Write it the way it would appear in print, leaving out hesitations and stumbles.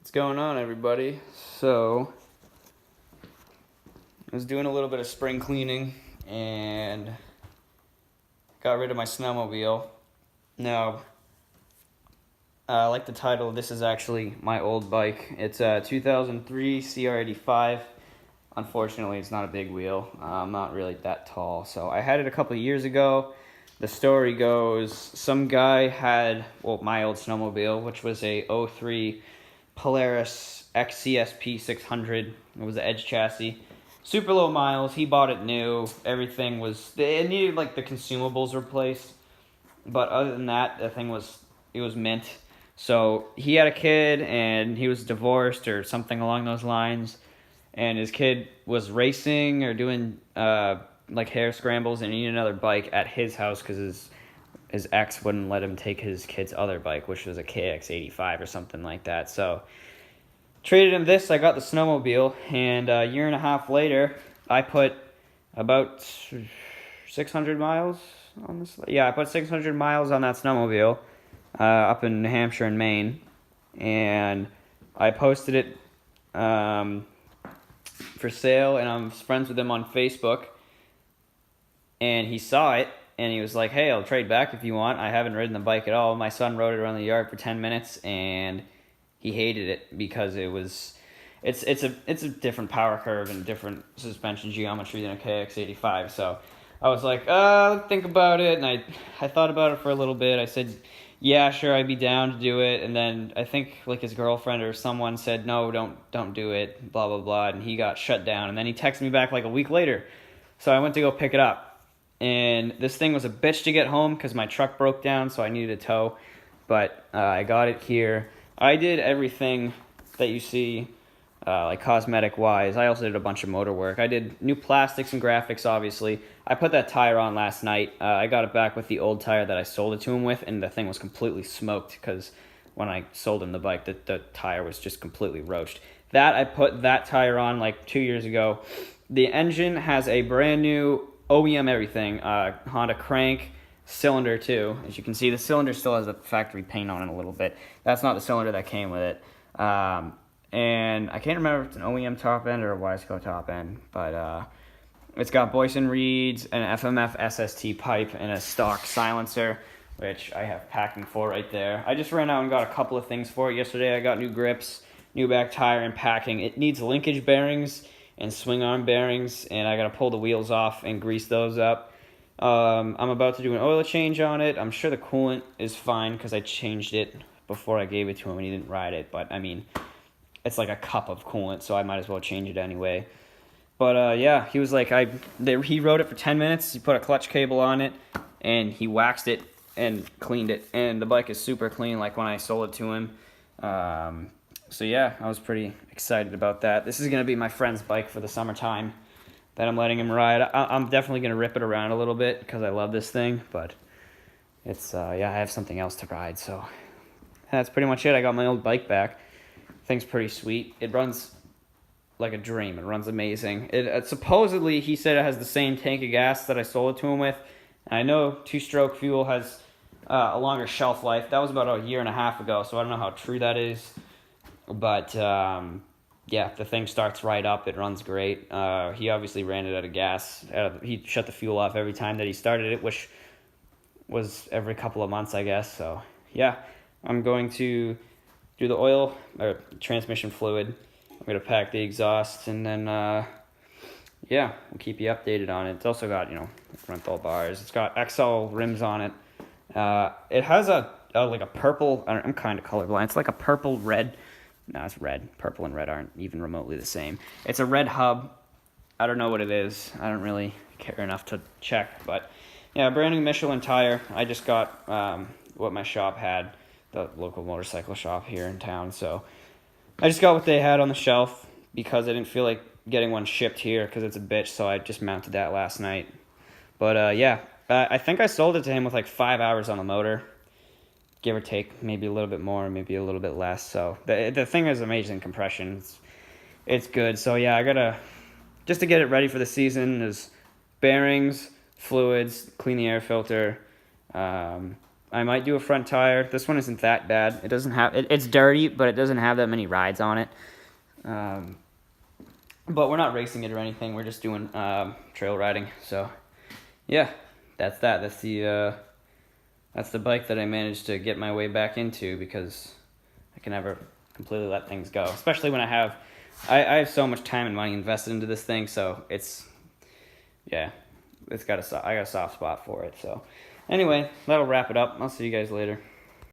What's going on, everybody? So, I was doing a little bit of spring cleaning and got rid of my snowmobile. Now, I like the title. This is actually my old bike. It's a 2003 Cr85. Unfortunately, it's not a big wheel. I'm not really that tall. So, I had it a couple of years ago. The story goes, some guy had, my old snowmobile, which was a '03 Polaris XCSP 600. It was the Edge chassis. Super low miles. He bought it new. Everything was... It needed, the consumables replaced. But other than that, it was mint. So he had a kid, and he was divorced or something along those lines. And his kid was racing or doing, hair scrambles, and he needed another bike at his house because his ex wouldn't let him take his kid's other bike, which was a Kx85 or something like that. So traded him this. I got the snowmobile, and a year and a half later, I put about 600 miles on this. Yeah, I put 600 miles on that snowmobile up in New Hampshire and Maine, and I posted it for sale, and I'm friends with him on Facebook, and he saw it. And he was like, "Hey, I'll trade back if you want. I haven't ridden the bike at all." My son rode it around the yard for 10 minutes, and he hated it because it's a different power curve and different suspension geometry than a KX85. So I was like, think about it. And I thought about it for a little bit. I said, yeah, sure, I'd be down to do it. And then I think his girlfriend or someone said, no, don't do it, blah, blah, blah. And he got shut down. And then he texted me back a week later. So I went to go pick it up. And this thing was a bitch to get home because my truck broke down, so I needed a tow. But I got it here. I did everything that you see, cosmetic-wise. I also did a bunch of motor work. I did new plastics and graphics, obviously. I put that tire on last night. I got it back with the old tire that I sold it to him with, and the thing was completely smoked because when I sold him the bike, the tire was just completely roached. I put that tire on 2 years ago. The engine has a brand new OEM everything, Honda crank, cylinder too. As you can see, the cylinder still has the factory paint on it a little bit. That's not the cylinder that came with it. And I can't remember if it's an OEM top end or a Wiseco top end, but it's got Boyson reeds, an FMF SST pipe, and a stock silencer, which I have packing for right there. I just ran out and got a couple of things for it yesterday. I got new grips, new back tire, and packing. It needs linkage bearings and swing arm bearings, and I gotta pull the wheels off and grease those up. I'm about to do an oil change on it. I'm sure the coolant is fine because I changed it before I gave it to him and he didn't ride it, but I mean, it's like a cup of coolant, so I might as well change it anyway. But yeah, he was like, he rode it for 10 minutes, he put a clutch cable on it, and he waxed it and cleaned it, and the bike is super clean like when I sold it to him. So yeah, I was pretty excited about that. This is going to be my friend's bike for the summertime that I'm letting him ride. I'm definitely going to rip it around a little bit because I love this thing, but it's, I have something else to ride, so that's pretty much it. I got my old bike back. Thing's pretty sweet. It runs like a dream. It runs amazing. Supposedly, he said it has the same tank of gas that I sold it to him with. And I know two-stroke fuel has a longer shelf life. That was about a year and a half ago, so I don't know how true that is. But, yeah, the thing starts right up. It runs great. He obviously ran it out of gas. He shut the fuel off every time that he started it, which was every couple of months, I guess. So, yeah, I'm going to do the oil or transmission fluid. I'm going to pack the exhaust, and then, yeah, we'll keep you updated on it. It's also got, rental bars. It's got XL rims on it. It has a purple, I'm kind of colorblind. It's like a purple-red. No, it's red. Purple and red aren't even remotely the same. It's a red hub. I don't know what it is. I don't really care enough to check. But, yeah, brand new Michelin tire. I just got what my shop had, the local motorcycle shop here in town. So I just got what they had on the shelf because I didn't feel like getting one shipped here because it's a bitch. So I just mounted that last night. But, yeah, I think I sold it to him with 5 hours on the motor. Give or take, maybe a little bit more, maybe a little bit less. So the thing is amazing compression. It's good. So yeah, I gotta, just to get it ready for the season, is bearings, fluids, clean the air filter, I might do a front tire. This one isn't that bad. It doesn't have, it's dirty, but it doesn't have that many rides on it. But we're not racing it or anything. We're just doing trail riding. So, yeah, that's that. That's the bike that I managed to get my way back into, because I can never completely let things go. Especially when I have so much time and money invested into this thing. So I got a soft spot for it. So anyway, that'll wrap it up. I'll see you guys later.